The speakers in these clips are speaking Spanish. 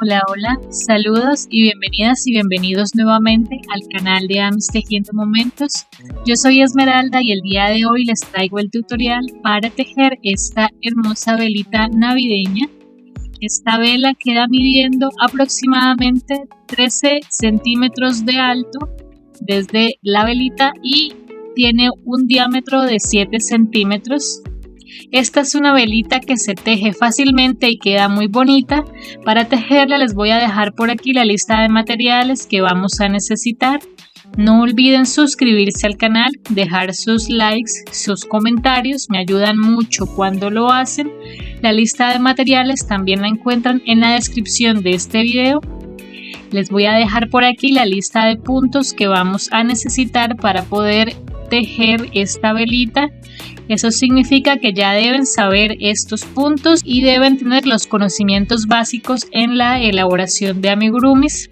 Hola, hola, saludos y bienvenidas y bienvenidos nuevamente al canal de Amis Tejiendo Momentos. Yo soy Esmeralda y el día de hoy les traigo el tutorial para tejer esta hermosa velita navideña. Esta vela queda midiendo aproximadamente 13 centímetros de alto desde la velita y tiene un diámetro de 7 centímetros. Esta es una velita que se teje fácilmente y queda muy bonita. Para tejerla les voy a dejar por aquí la lista de materiales que vamos a necesitar. No olviden suscribirse al canal, dejar sus likes, sus comentarios, me ayudan mucho cuando lo hacen. La lista de materiales también la encuentran en la descripción de este video. Les voy a dejar por aquí la lista de puntos que vamos a necesitar para poder tejer esta velita. Eso significa que ya deben saber estos puntos y deben tener los conocimientos básicos en la elaboración de amigurumis.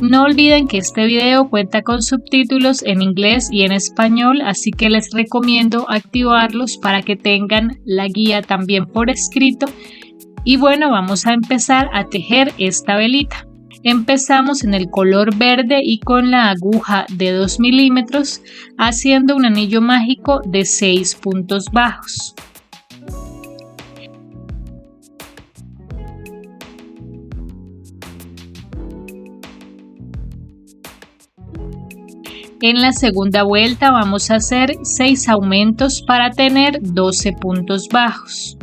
No olviden que este video cuenta con subtítulos en inglés y en español, así que les recomiendo activarlos para que tengan la guía también por escrito. Y bueno, vamos a empezar a tejer esta velita. Empezamos en el color verde y con la aguja de 2 milímetros haciendo un anillo mágico de 6 puntos bajos. En la segunda vuelta vamos a hacer 6 aumentos para tener 12 puntos bajos.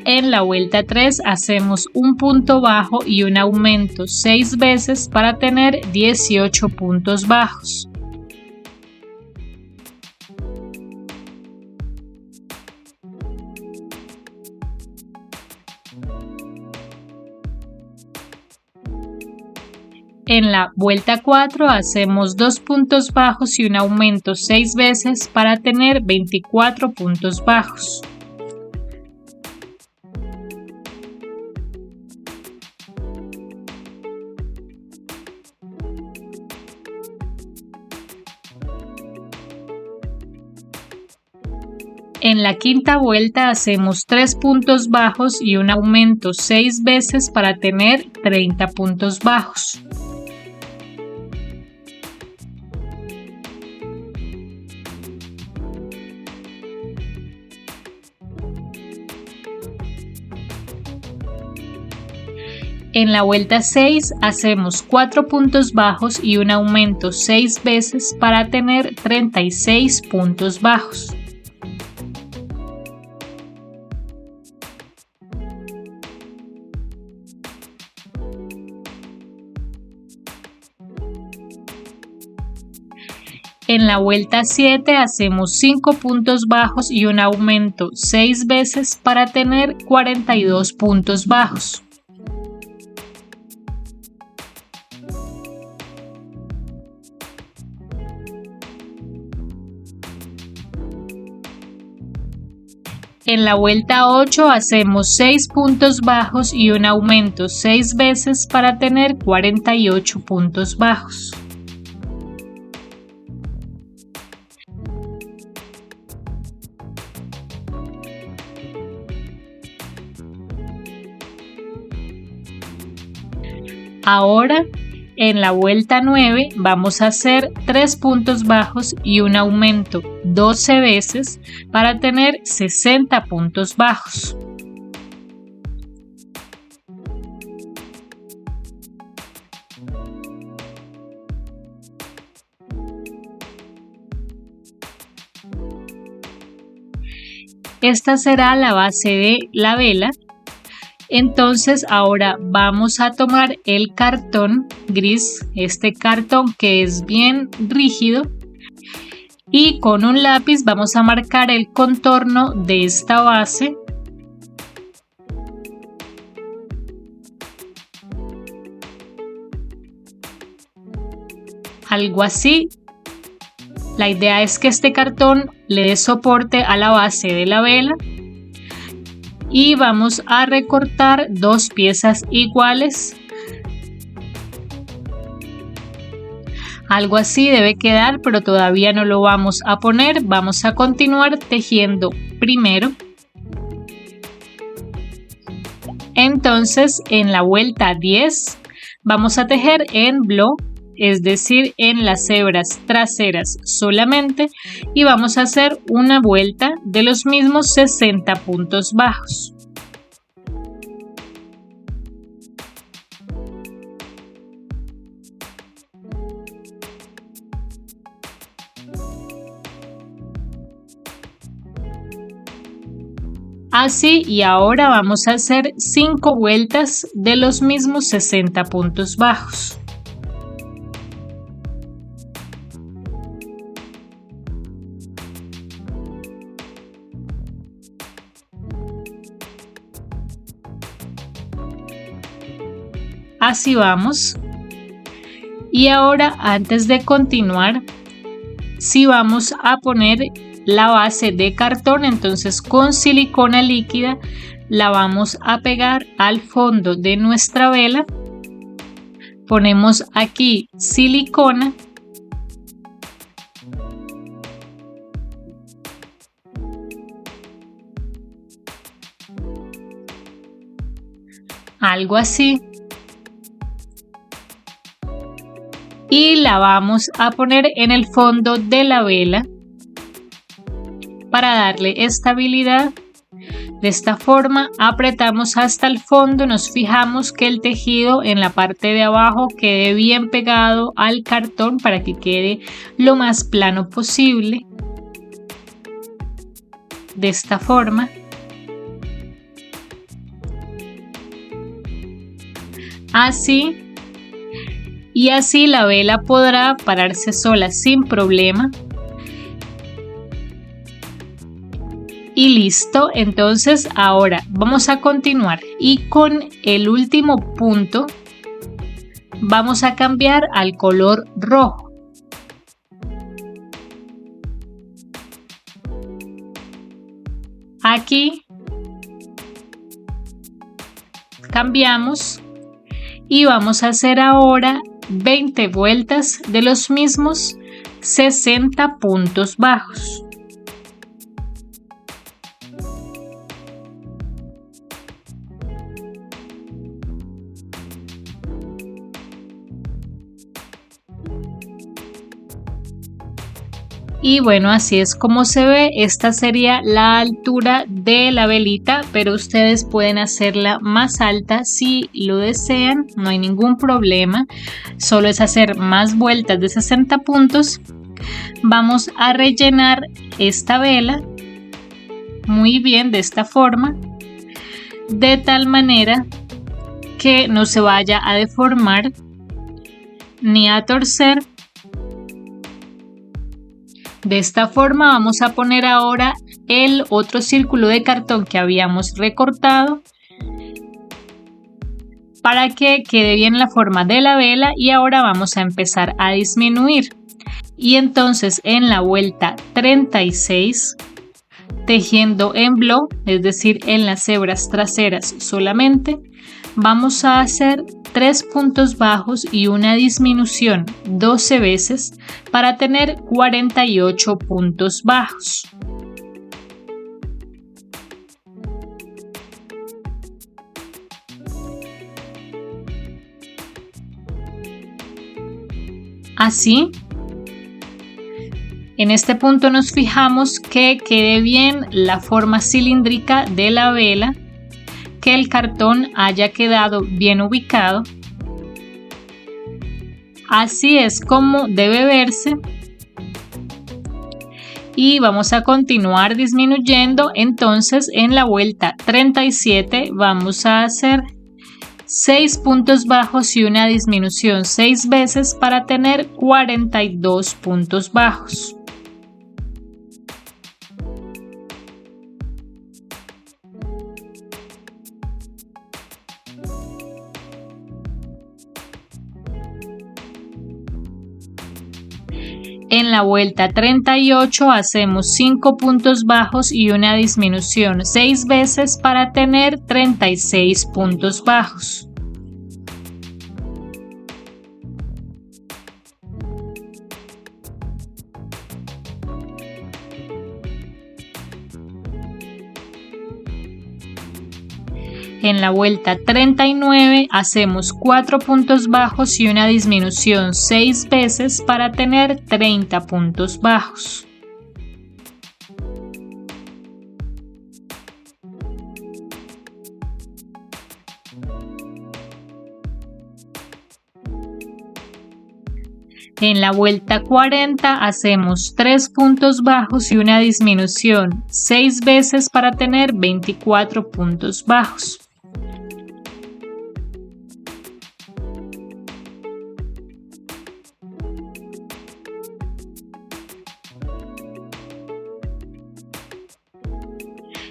En la vuelta 3 hacemos un punto bajo y un aumento 6 veces para tener 18 puntos bajos. En la vuelta 4 hacemos 2 puntos bajos y un aumento 6 veces para tener 24 puntos bajos. En la quinta vuelta hacemos 3 puntos bajos y un aumento 6 veces para tener 30 puntos bajos. En la vuelta 6 hacemos 4 puntos bajos y un aumento 6 veces para tener 36 puntos bajos. En la vuelta 7 hacemos 5 puntos bajos y un aumento 6 veces para tener 42 puntos bajos. En la vuelta 8 hacemos 6 puntos bajos y un aumento 6 veces para tener 48 puntos bajos. Ahora, en la vuelta 9 vamos a hacer 3 puntos bajos y un aumento 12 veces para tener 60 puntos bajos. Esta será la base de la vela. Entonces ahora vamos a tomar el cartón gris, este cartón que es bien rígido, y con un lápiz vamos a marcar el contorno de esta base. Algo así. La idea es que este cartón le dé soporte a la base de la vela. Y vamos a recortar 2 piezas iguales Algo así debe quedar, pero todavía no lo vamos a poner. Vamos a continuar tejiendo primero. Entonces, en la vuelta 10 vamos a tejer en block, es decir, en las hebras traseras solamente, y vamos a hacer una vuelta de los mismos 60 puntos bajos. Así, y ahora vamos a hacer 5 vueltas de los mismos 60 puntos bajos. Así vamos. Y ahora, antes de continuar, sí vamos a poner la base de cartón. Entonces, con silicona líquida la vamos a pegar al fondo de nuestra vela. Ponemos aquí silicona. Algo así. Y la vamos a poner en el fondo de la vela para darle estabilidad. De esta forma apretamos hasta el fondo, nos fijamos que el tejido en la parte de abajo quede bien pegado al cartón para que quede lo más plano posible. De esta forma. Así. Y así la vela podrá pararse sola sin problema. Y listo, entonces ahora vamos a continuar y con el último punto vamos a cambiar al color rojo. Aquí cambiamos y vamos a hacer ahora 20 vueltas de los mismos 60 puntos bajos. Y bueno, así es como se ve. Esta sería la altura de la velita, pero ustedes pueden hacerla más alta si lo desean, no hay ningún problema. Solo es hacer más vueltas de 60 puntos. Vamos a rellenar esta vela muy bien de esta forma, de tal manera que no se vaya a deformar ni a torcer. De esta forma vamos a poner ahora el otro círculo de cartón que habíamos recortado para que quede bien la forma de la vela, y ahora vamos a empezar a disminuir. Y entonces en la vuelta 36, tejiendo en block, es decir, en las hebras traseras solamente, vamos a hacer 3 puntos bajos y una disminución 12 veces para tener 48 puntos bajos. Así, en este punto nos fijamos que quede bien la forma cilíndrica de la vela, que el cartón haya quedado bien ubicado. Así es como debe verse. Y vamos a continuar disminuyendo. Entonces en la vuelta 37 vamos a hacer 6 puntos bajos y una disminución 6 veces para tener 42 puntos bajos. En la vuelta 38 hacemos 5 puntos bajos y una disminución 6 veces para tener 36 puntos bajos. En la vuelta 39 hacemos 4 puntos bajos y una disminución 6 veces para tener 30 puntos bajos. En la vuelta 40 hacemos 3 puntos bajos y una disminución 6 veces para tener 24 puntos bajos.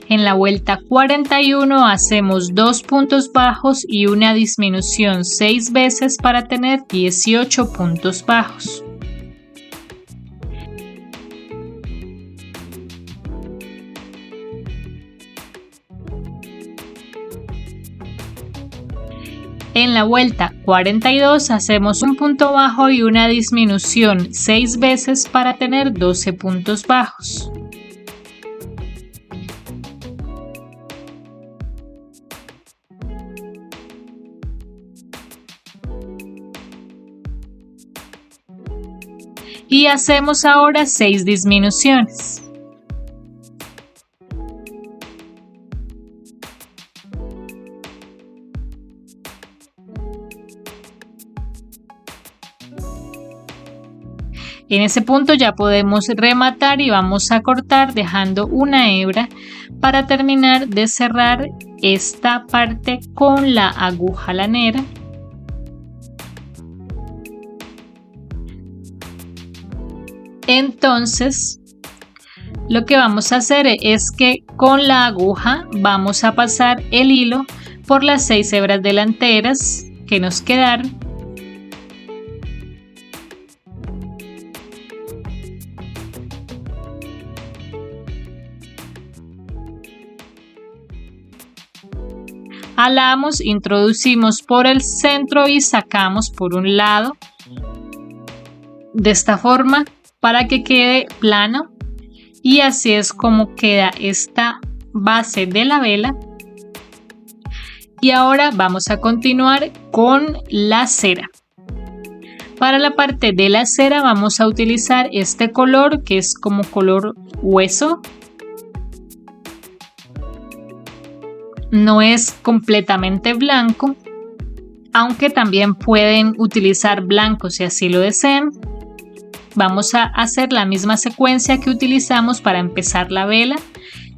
En la vuelta 41 hacemos 2 puntos bajos y una disminución 6 veces para tener 18 puntos bajos. En la vuelta 42 hacemos un punto bajo y una disminución 6 veces para tener 12 puntos bajos. Y hacemos ahora 6 disminuciones. En ese punto ya podemos rematar y vamos a cortar dejando una hebra para terminar de cerrar esta parte con la aguja lanera. Entonces, lo que vamos a hacer es que con la aguja vamos a pasar el hilo por las 6 hebras delanteras que nos quedaron. Alamos, introducimos por el centro y sacamos por un lado de esta forma para que quede plano, y así es como queda esta base de la vela. Y ahora vamos a continuar con la cera. Para la parte de la cera vamos a utilizar este color que es como color hueso. No es completamente blanco, aunque también pueden utilizar blanco si así lo desean. Vamos a hacer la misma secuencia que utilizamos para empezar la vela,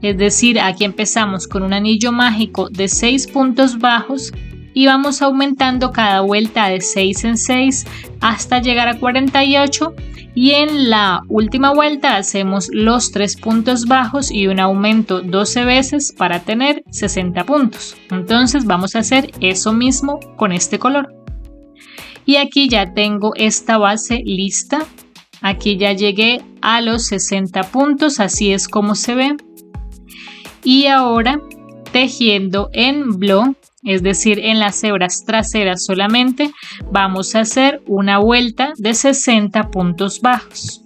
es decir, aquí empezamos con un anillo mágico de 6 puntos bajos y vamos aumentando cada vuelta de 6 en 6 hasta llegar a 48, y en la última vuelta hacemos los 3 puntos bajos y un aumento 12 veces para tener 60 puntos. Entonces vamos a hacer eso mismo con este color. Y aquí ya tengo esta base lista. Aquí ya llegué a los 60 puntos, así es como se ve. Y ahora tejiendo en bloc, es decir, en las hebras traseras solamente, vamos a hacer una vuelta de 60 puntos bajos.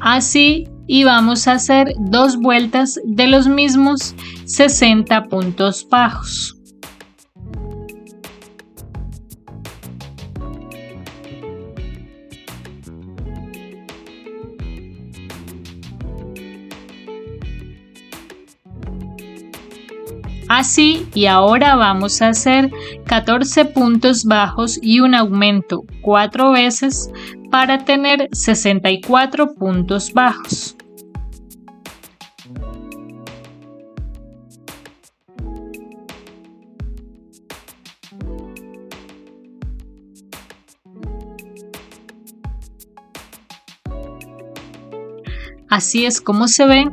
Así, y vamos a hacer 2 vueltas de los mismos 60 puntos bajos. Así, y ahora vamos a hacer 14 puntos bajos y un aumento 4 veces para tener 64 puntos bajos. Así es como se ve.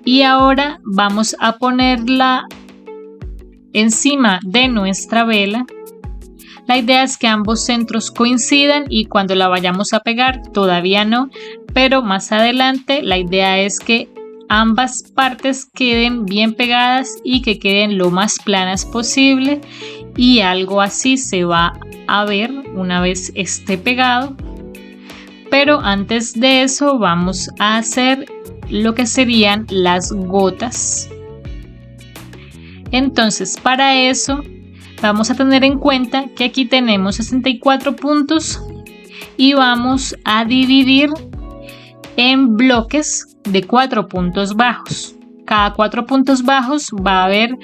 Y ahora vamos a ponerla encima de nuestra vela. La idea es que ambos centros coincidan y cuando la vayamos a pegar, todavía no, pero más adelante la idea es que ambas partes queden bien pegadas y que queden lo más planas posible. y algo así se va a ver una vez esté pegado. Pero antes de eso vamos a hacer lo que serían las gotas. Entonces, para eso vamos a tener en cuenta que aquí tenemos 64 puntos y vamos a dividir en bloques de 4 puntos bajos. Cada 4 puntos bajos va a haber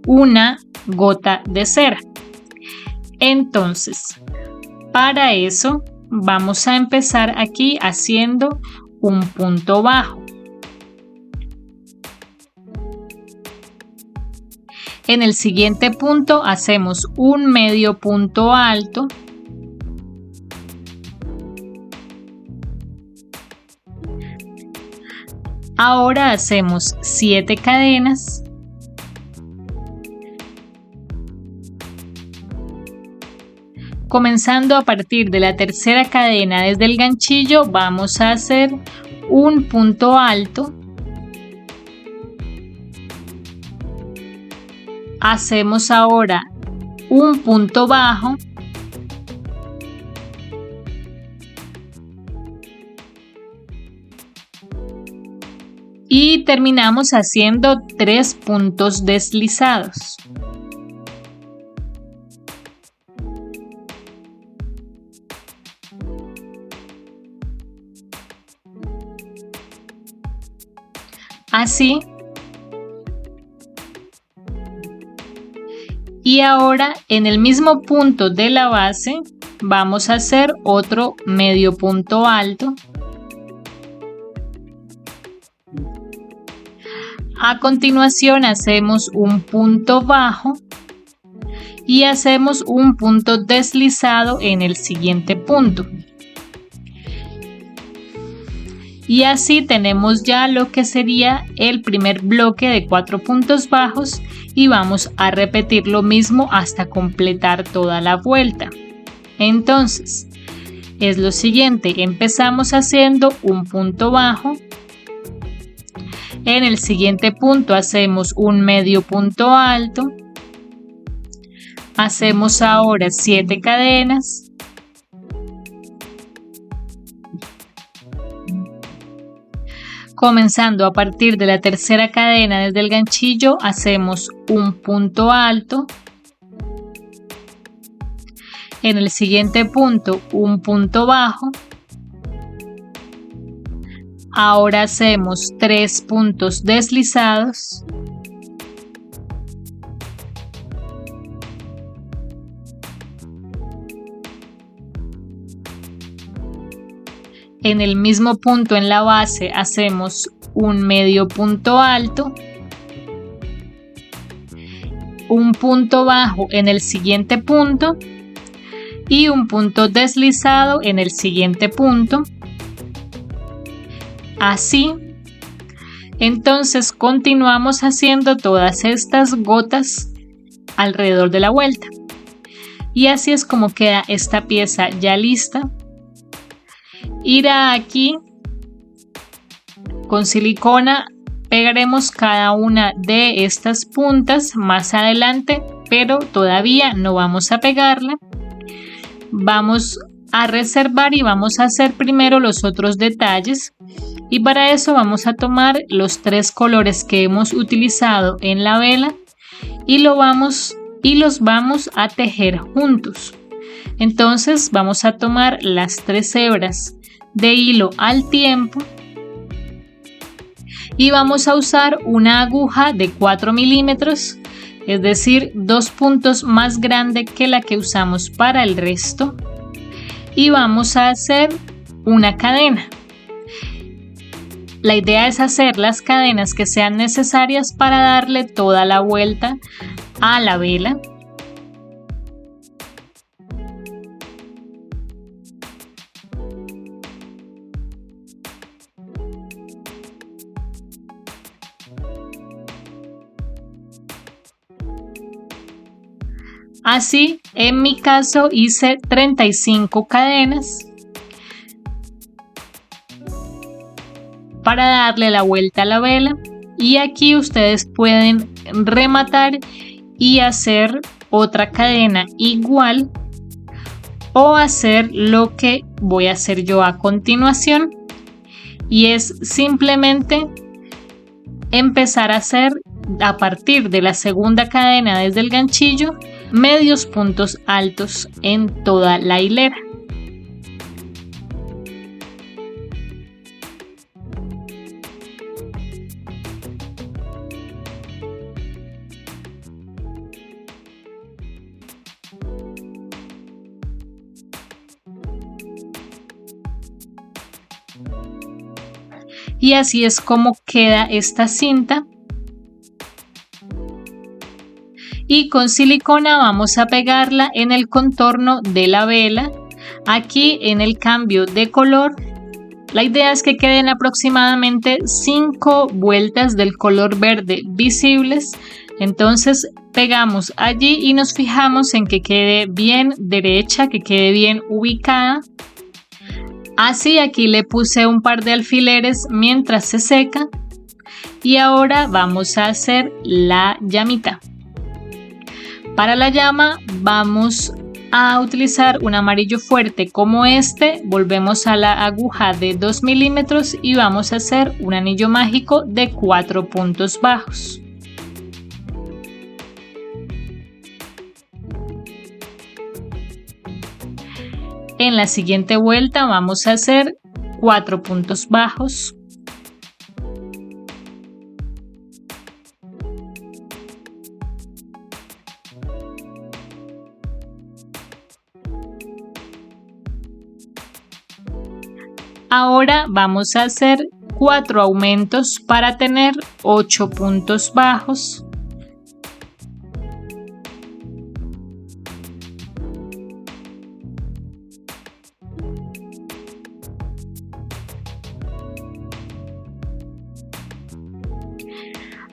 una gota de cera. Entonces, para eso vamos a empezar aquí haciendo un punto bajo. En el siguiente punto hacemos un medio punto alto. Ahora hacemos 7 cadenas. Comenzando a partir de la tercera cadena desde el ganchillo, vamos a hacer un punto alto. Hacemos ahora un punto bajo. Y terminamos haciendo 3 puntos deslizados. Así. Y ahora en el mismo punto de la base vamos a hacer otro medio punto alto. A continuación hacemos un punto bajo y hacemos un punto deslizado en el siguiente punto. Y así tenemos ya lo que sería el primer bloque de 4 puntos bajos y vamos a repetir lo mismo hasta completar toda la vuelta. Entonces, es lo siguiente, empezamos haciendo un punto bajo. En el siguiente punto hacemos un medio punto alto. Hacemos ahora 7 cadenas. Comenzando a partir de la tercera cadena desde el ganchillo, hacemos un punto alto. En el siguiente punto, un punto bajo. Ahora hacemos 3 puntos deslizados. En el mismo punto en la base hacemos un medio punto alto, un punto bajo en el siguiente punto y un punto deslizado en el siguiente punto. Así, entonces continuamos haciendo todas estas gotas alrededor de la vuelta. Y así es como queda esta pieza ya lista. Aquí con silicona pegaremos cada una de estas puntas más adelante, pero todavía no vamos a pegarla. Vamos a reservar y vamos a hacer primero los otros detalles. Y para eso vamos a tomar los 3 colores que hemos utilizado en la vela y los vamos a tejer juntos. Entonces vamos a tomar las 3 hebras de hilo al tiempo y vamos a usar una aguja de 4 milímetros, es decir, 2 puntos más grande que la que usamos para el resto, y vamos a hacer una cadena. La idea es hacer las cadenas que sean necesarias para darle toda la vuelta a la vela. Así, en mi caso hice 35 cadenas para darle la vuelta a la vela, y aquí ustedes pueden rematar y hacer otra cadena igual o hacer lo que voy a hacer yo a continuación, y es simplemente empezar a hacer a partir de la segunda cadena desde el ganchillo medios puntos altos en toda la hilera. Y así es como queda esta cinta. Y con silicona vamos a pegarla en el contorno de la vela. Aquí en el cambio de color, la idea es que queden aproximadamente 5 vueltas del color verde visibles. Entonces pegamos allí y nos fijamos en que quede bien derecha, que quede bien ubicada. Así, aquí le puse un par de alfileres mientras se seca. Y ahora vamos a hacer la llamita. Para la llama vamos a utilizar un amarillo fuerte como este. Volvemos a la aguja de 2 milímetros y vamos a hacer un anillo mágico de 4 puntos bajos. En la siguiente vuelta vamos a hacer 4 puntos bajos. Ahora vamos a hacer 4 aumentos para tener 8 puntos bajos.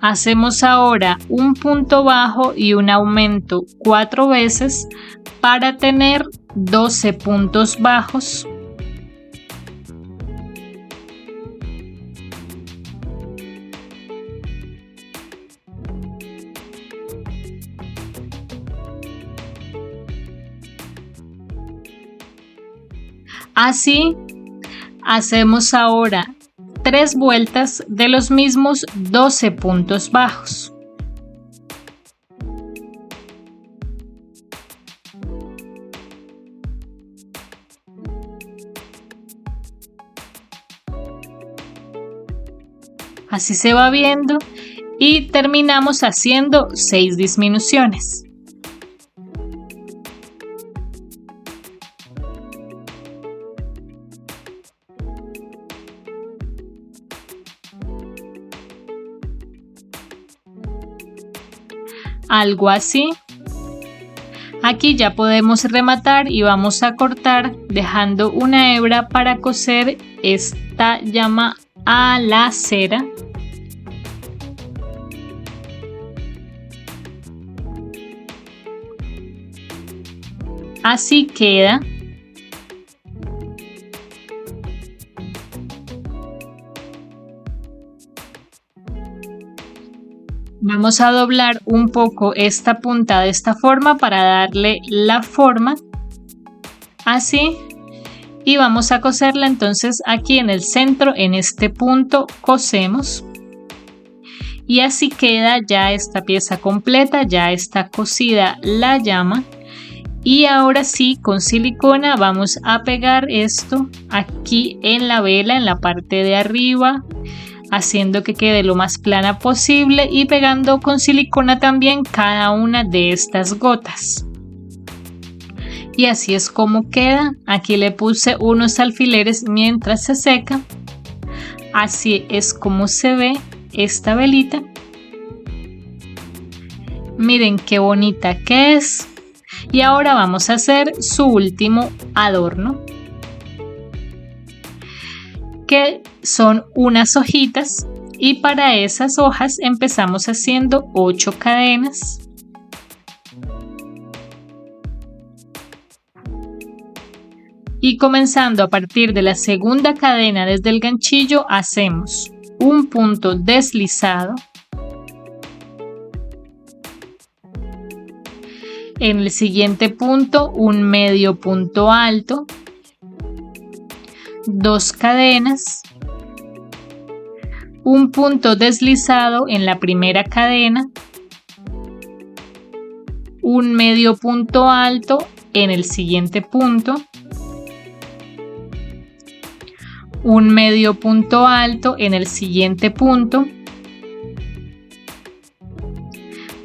Hacemos ahora un punto bajo y un aumento 4 veces para tener 12 puntos bajos. Así hacemos ahora 3 vueltas de los mismos 12 puntos bajos. Así se va viendo y terminamos haciendo 6 disminuciones. Algo así. Aquí ya podemos rematar y vamos a cortar dejando una hebra para coser esta llama a la cera. Así queda. Vamos a doblar un poco esta punta de esta forma para darle la forma, así, y vamos a coserla. Entonces aquí en el centro, en este punto, cosemos y así queda ya esta pieza completa, ya está cosida la llama. Y ahora sí, con silicona vamos a pegar esto aquí en la vela, en la parte de arriba, haciendo que quede lo más plana posible y pegando con silicona también cada una de estas gotas. Y así es como queda. Aquí le puse unos alfileres mientras se seca. Así es como se ve esta velita. Miren qué bonita que es. Y ahora vamos a hacer su último adorno, que son unas hojitas, y para esas hojas empezamos haciendo 8 cadenas. Y comenzando a partir de la segunda cadena desde el ganchillo hacemos un punto deslizado En el siguiente punto, un medio punto alto, 2 cadenas, un punto deslizado en la primera cadena, un medio punto alto en el siguiente punto, un medio punto alto en el siguiente punto,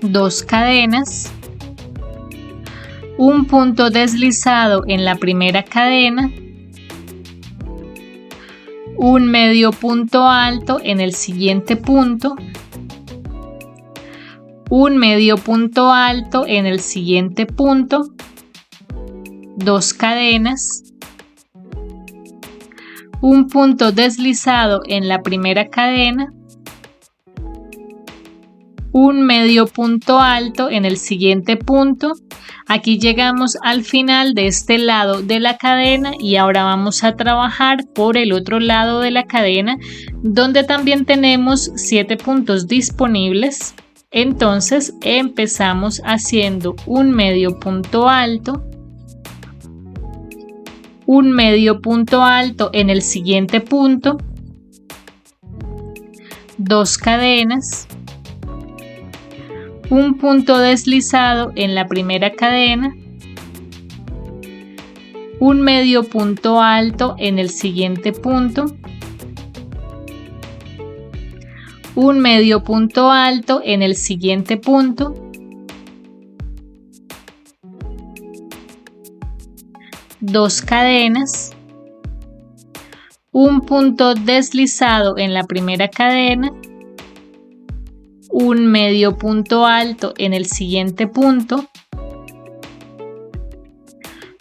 2 cadenas, un punto deslizado en la primera cadena, un medio punto alto en el siguiente punto, un medio punto alto en el siguiente punto, 2 cadenas, un punto deslizado en la primera cadena, un medio punto alto en el siguiente punto. Aquí llegamos al final de este lado de la cadena y ahora vamos a trabajar por el otro lado de la cadena, donde también tenemos 7 puntos disponibles. Entonces empezamos haciendo un medio punto alto, un medio punto alto en el siguiente punto, 2 cadenas, un punto deslizado en la primera cadena, un medio punto alto en el siguiente punto, un medio punto alto en el siguiente punto, 2 cadenas, un punto deslizado en la primera cadena, un medio punto alto en el siguiente punto,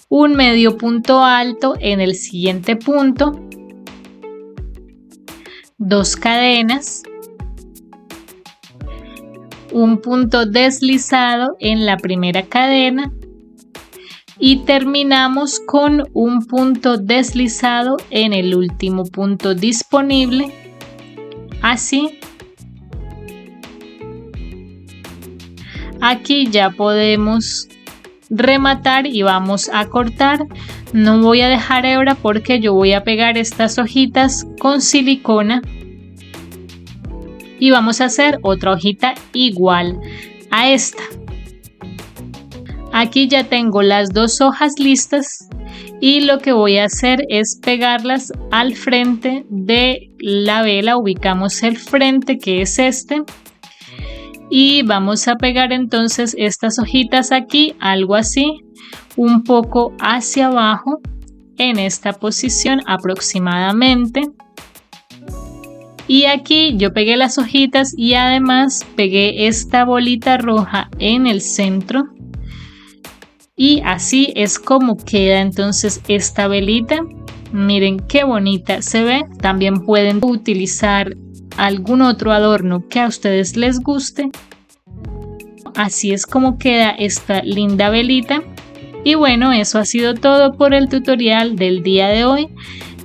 un medio punto alto en el siguiente punto, 2 cadenas, un punto deslizado en la primera cadena y terminamos con un punto deslizado en el último punto disponible. Así. Aquí ya podemos rematar y vamos a cortar. No voy a dejar hebra porque yo voy a pegar estas hojitas con silicona y vamos a hacer otra hojita igual a esta. Aquí ya tengo las 2 hojas listas y lo que voy a hacer es pegarlas al frente de la vela. Ubicamos el frente, que es este, y vamos a pegar entonces estas hojitas aquí, algo así, un poco hacia abajo en esta posición aproximadamente. Y aquí yo pegué las hojitas y además pegué esta bolita roja en el centro. Y así es como queda entonces esta velita. Miren qué bonita se ve. También pueden utilizar algún otro adorno que a ustedes les guste. Así es como queda esta linda velita. Y bueno, eso ha sido todo por el tutorial del día de hoy.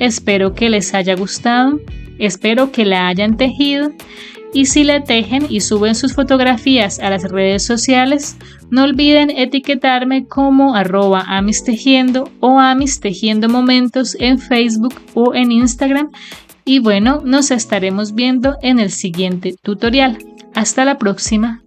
Espero que les haya gustado. Espero que la hayan tejido. Y si la tejen y suben sus fotografías a las redes sociales, no olviden etiquetarme como @amistejiendo o amistejiendomomentos en Facebook o en Instagram. Y bueno, nos estaremos viendo en el siguiente tutorial. Hasta la próxima.